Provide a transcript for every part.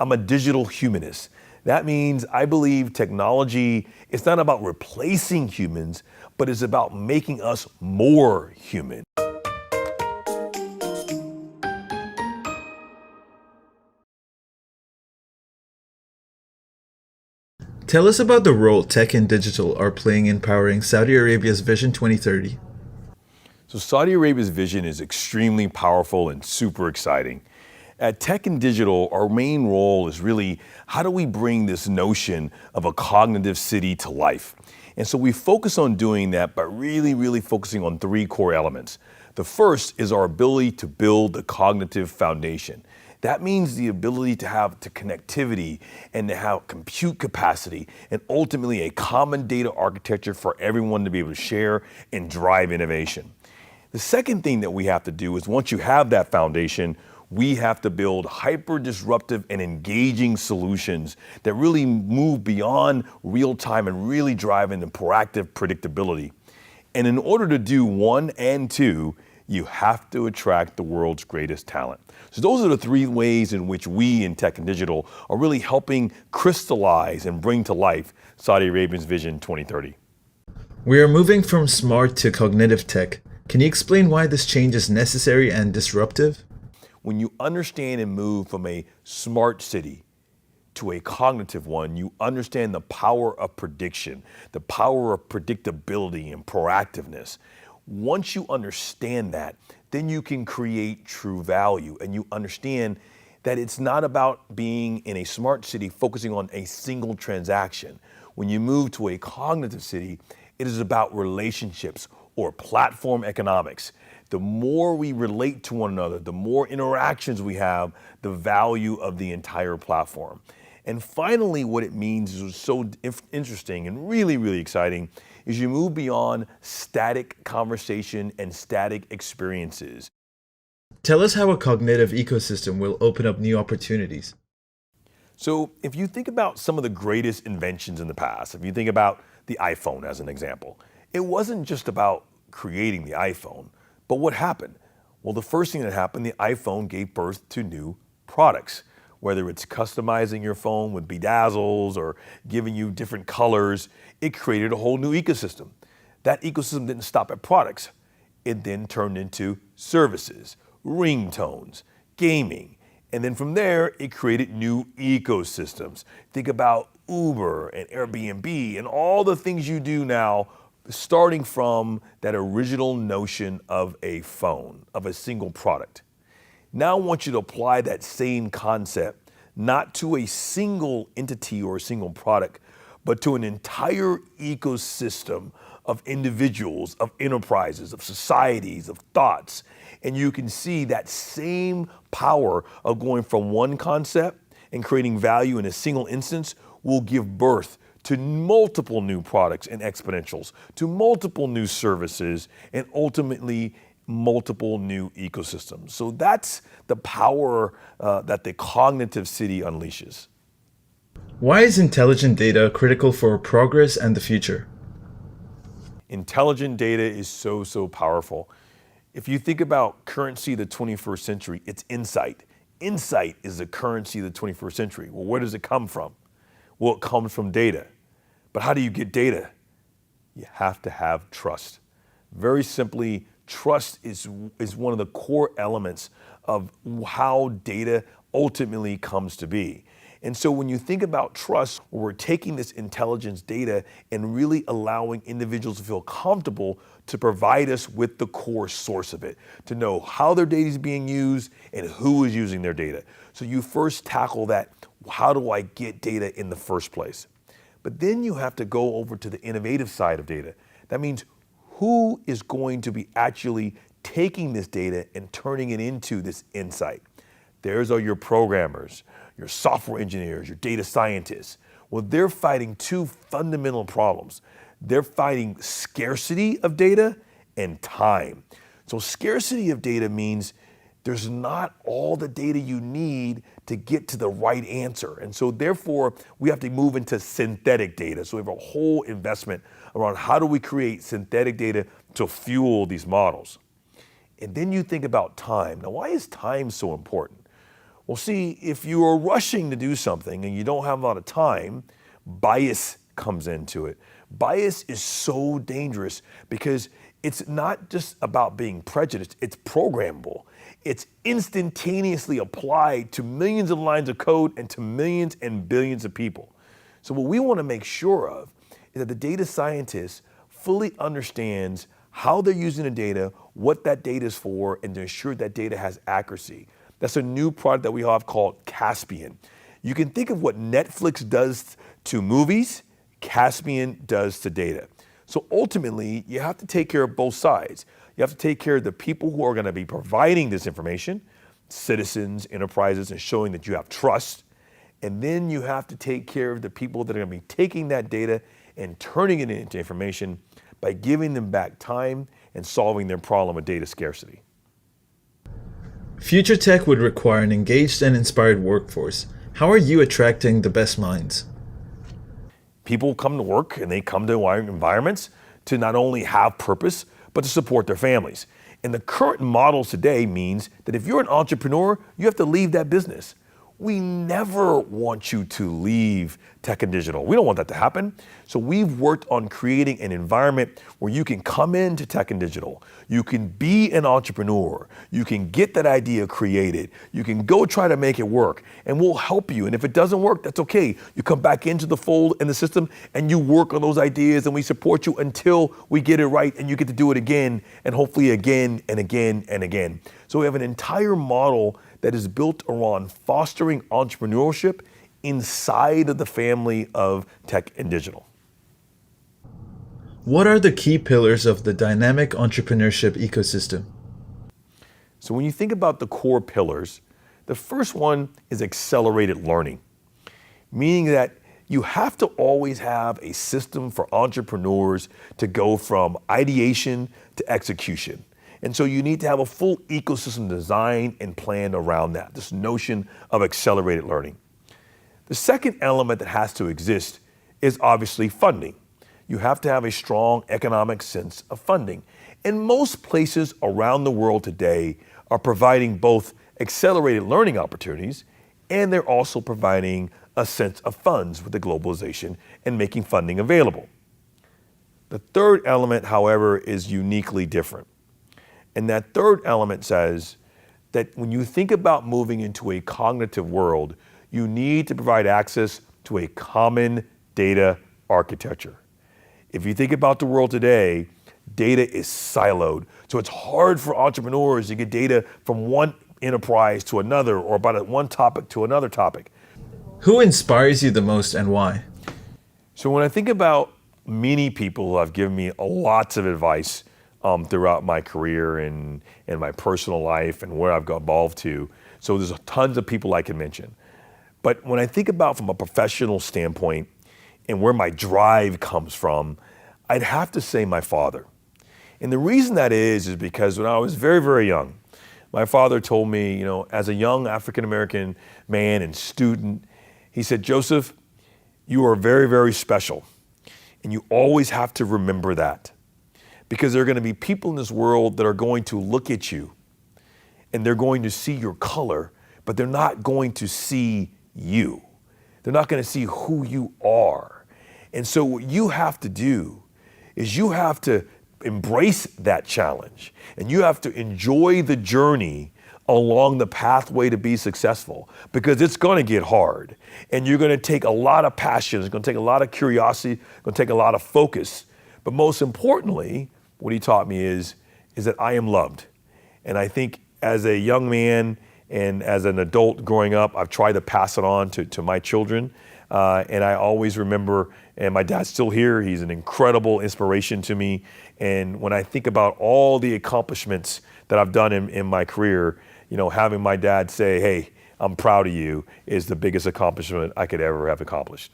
I'm a digital humanist. That means I believe technology is not about replacing humans, but it's about making us more human. Tell us about the role tech and digital are playing in powering Saudi Arabia's Vision 2030. So Saudi Arabia's vision is extremely powerful and super exciting. At Tech and Digital, our main role is really how do we bring this notion of a cognitive city to life? And so we focus on doing that by really focusing on three core elements. The first is our ability to build the cognitive foundation. That means the ability to have connectivity and to have compute capacity and ultimately a common data architecture for everyone to be able to share and drive innovation. The second thing that we have to do is once you have that foundation, we have to build hyper disruptive and engaging solutions that really move beyond real time and really drive into proactive predictability. And in order to do one and two, you have to attract the world's greatest talent. So those are the three ways in which we in Tech and Digital are really helping crystallize and bring to life Saudi Arabia's Vision 2030. We are moving from smart to cognitive tech. Can you explain why this change is necessary and disruptive? When you understand and move from a smart city to a cognitive one, you understand the power of prediction, the power of predictability and proactiveness. Once you understand that, then you can create true value and you understand that it's not about being in a smart city focusing on a single transaction. When you move to a cognitive city, it is about relationships or platform economics. The more we relate to one another, the more interactions we have, the value of the entire platform. And finally, what it means is so interesting and really exciting is you move beyond static conversation and static experiences. Tell us how a cognitive ecosystem will open up new opportunities. So if you think about some of the greatest inventions in the past, if you think about the iPhone as an example, it wasn't just about creating the iPhone, but what happened? Well, the first thing that happened, the iPhone gave birth to new products. Whether it's customizing your phone with bedazzles or giving you different colors, it created a whole new ecosystem. That ecosystem didn't stop at products. It then turned into services, ringtones, gaming. And then from there, it created new ecosystems. Think about Uber and Airbnb and all the things you do now, starting from that original notion of a phone, of a single product. Now I want you to apply that same concept, not to a single entity or a single product, but to an entire ecosystem of individuals, of enterprises, of societies, of thoughts. And you can see that same power of going from one concept and creating value in a single instance will give birth to multiple new products and exponentials, to multiple new services, and ultimately multiple new ecosystems. So that's the power that the cognitive city unleashes. Why is intelligent data critical for progress and the future? Intelligent data is so powerful. If you think about currency of the 21st century, it's insight. Insight is the currency of the 21st century. Well, where does it come from? Well, it comes from data. But how do you get data? You have to have trust. Very simply, trust is one of the core elements of how data ultimately comes to be. And so when you think about trust, we're taking this intelligence data and really allowing individuals to feel comfortable to provide us with the core source of it, to know how their data is being used and who is using their data. So you first tackle that, how do I get data in the first place? But then you have to go over to the innovative side of data. That means who is going to be actually taking this data and turning it into this insight? There's all your programmers, your software engineers, your data scientists. Well, they're fighting two fundamental problems. They're fighting scarcity of data and time. So scarcity of data means there's not all the data you need to get to the right answer. And so therefore, we have to move into synthetic data. So we have a whole investment around how do we create synthetic data to fuel these models. And then you think about time. Now, why is time so important? Well, see, if you are rushing to do something and you don't have a lot of time, bias comes into it. Bias is so dangerous because it's not just about being prejudiced, it's programmable. It's instantaneously applied to millions of lines of code and to millions and billions of people. So what we want to make sure of is that the data scientist fully understands how they're using the data, what that data is for, and to ensure that data has accuracy. That's a new product that we have called Caspian. You can think of what Netflix does to movies, Caspian does to data. So ultimately, you have to take care of both sides. You have to take care of the people who are going to be providing this information, citizens, enterprises, and showing that you have trust. And then you have to take care of the people that are going to be taking that data and turning it into information by giving them back time and solving their problem of data scarcity. Future tech would require an engaged and inspired workforce. How are you attracting the best minds? People come to work and they come to our environments to not only have purpose, but to support their families. And the current models today means that if you're an entrepreneur, you have to leave that business. We never want you to leave tech and digital. We don't want that to happen. So we've worked on creating an environment where you can come into tech and digital. You can be an entrepreneur. You can get that idea created. You can go try to make it work, and we'll help you. And if it doesn't work, that's okay. You come back into the fold in the system and you work on those ideas, and we support you until we get it right and you get to do it again, and hopefully again and again and again. So we have an entire model that is built around fostering entrepreneurship inside of the family of tech and digital. What are the key pillars of the dynamic entrepreneurship ecosystem? So when you think about the core pillars, the first one is accelerated learning, meaning that you have to always have a system for entrepreneurs to go from ideation to execution. And so you need to have a full ecosystem design and planned around that, this notion of accelerated learning. The second element that has to exist is obviously funding. You have to have a strong economic sense of funding. And most places around the world today are providing both accelerated learning opportunities, and they're also providing a sense of funds with the globalization and making funding available. The third element, however, is uniquely different. And that third element says that when you think about moving into a cognitive world, you need to provide access to a common data architecture. If you think about the world today, data is siloed. So it's hard for entrepreneurs to get data from one enterprise to another, or about one topic to another topic. Who inspires you the most and why? So when I think about many people who have given me lots of advice throughout my career and my personal life and where I've got involved to. So there's tons of people I can mention. But when I think about from a professional standpoint and where my drive comes from, I'd have to say my father. And the reason that is because when I was very, very young, my father told me, as a young African-American man and student, he said, "Joseph, you are very, very special. And you always have to remember that. Because there are going to be people in this world that are going to look at you and they're going to see your color, but they're not going to see you. They're not going to see who you are. And so what you have to do is you have to embrace that challenge, and you have to enjoy the journey along the pathway to be successful, because it's going to get hard, and you're going to take a lot of passion. It's going to take a lot of curiosity. It's going to take a lot of focus. But most importantly, what he taught me is that I am loved. And I think as a young man and as an adult growing up, I've tried to pass it on to my children. And I always remember, and my dad's still here, he's an incredible inspiration to me. And when I think about all the accomplishments that I've done in my career, having my dad say, "Hey, I'm proud of you," is the biggest accomplishment I could ever have accomplished.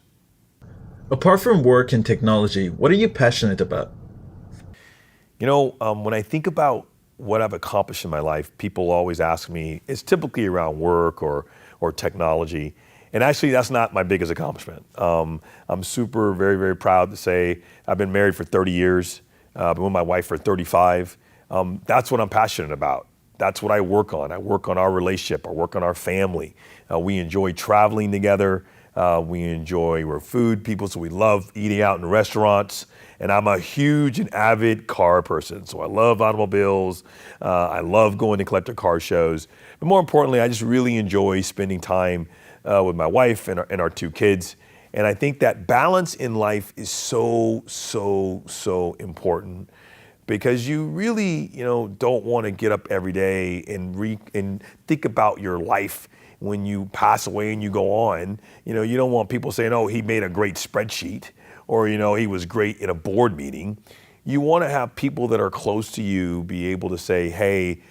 Apart from work and technology, what are you passionate about? When I think about what I've accomplished in my life, people always ask me, it's typically around work or technology. And actually, that's not my biggest accomplishment. I'm super, very, very proud to say I've been married for 30 years. I've been with my wife for 35. That's what I'm passionate about. That's what I work on. I work on our relationship. I work on our family. We enjoy traveling together. We're food people, so we love eating out in restaurants. And I'm a huge and avid car person. So I love automobiles. I love going to collector car shows. But more importantly, I just really enjoy spending time with my wife and our two kids. And I think that balance in life is so, so, so important, because you really, don't want to get up every day and think about your life when you pass away and you go on. You don't want people saying, oh, he made a great spreadsheet, or, he was great in a board meeting. You want to have people that are close to you be able to say, hey,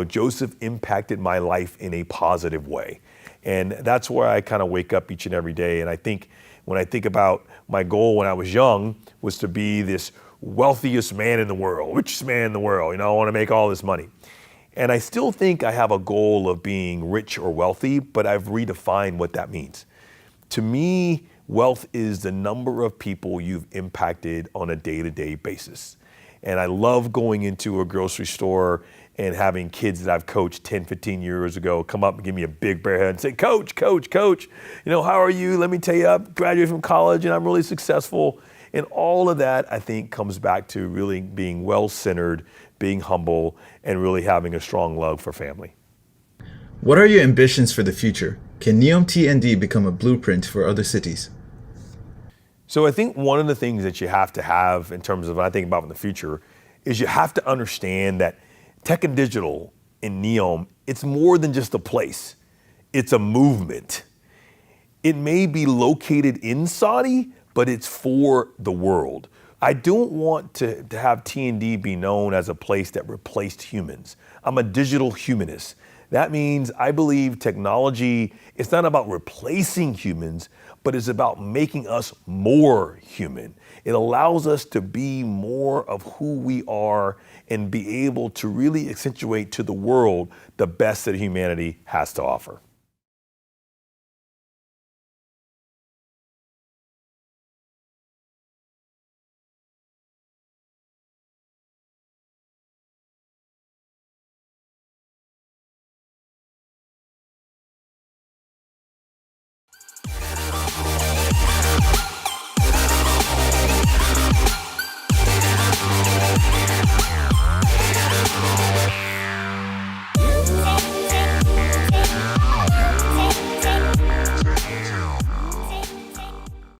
Joseph impacted my life in a positive way. And that's where I kind of wake up each and every day. And I think when I think about my goal when I was young was to be this wealthiest man in the world, richest man in the world. I want to make all this money. And I still think I have a goal of being rich or wealthy, but I've redefined what that means. To me, wealth is the number of people you've impacted on a day-to-day basis. And I love going into a grocery store and having kids that I've coached 10, 15 years ago come up and give me a big bear head and say, coach, how are you? Let me tell you, I graduated from college and I'm really successful. And all of that, I think, comes back to really being well-centered, being humble, and really having a strong love for family. What are your ambitions for the future? Can Neom TND become a blueprint for other cities? So I think one of the things that you have to have in terms of what I think about in the future is you have to understand that tech and digital in Neom, it's more than just a place. It's a movement. It may be located in Saudi, but it's for the world. I don't want to have TND be known as a place that replaced humans. I'm a digital humanist. That means I believe technology, it's not about replacing humans, but it's about making us more human. It allows us to be more of who we are and be able to really accentuate to the world the best that humanity has to offer.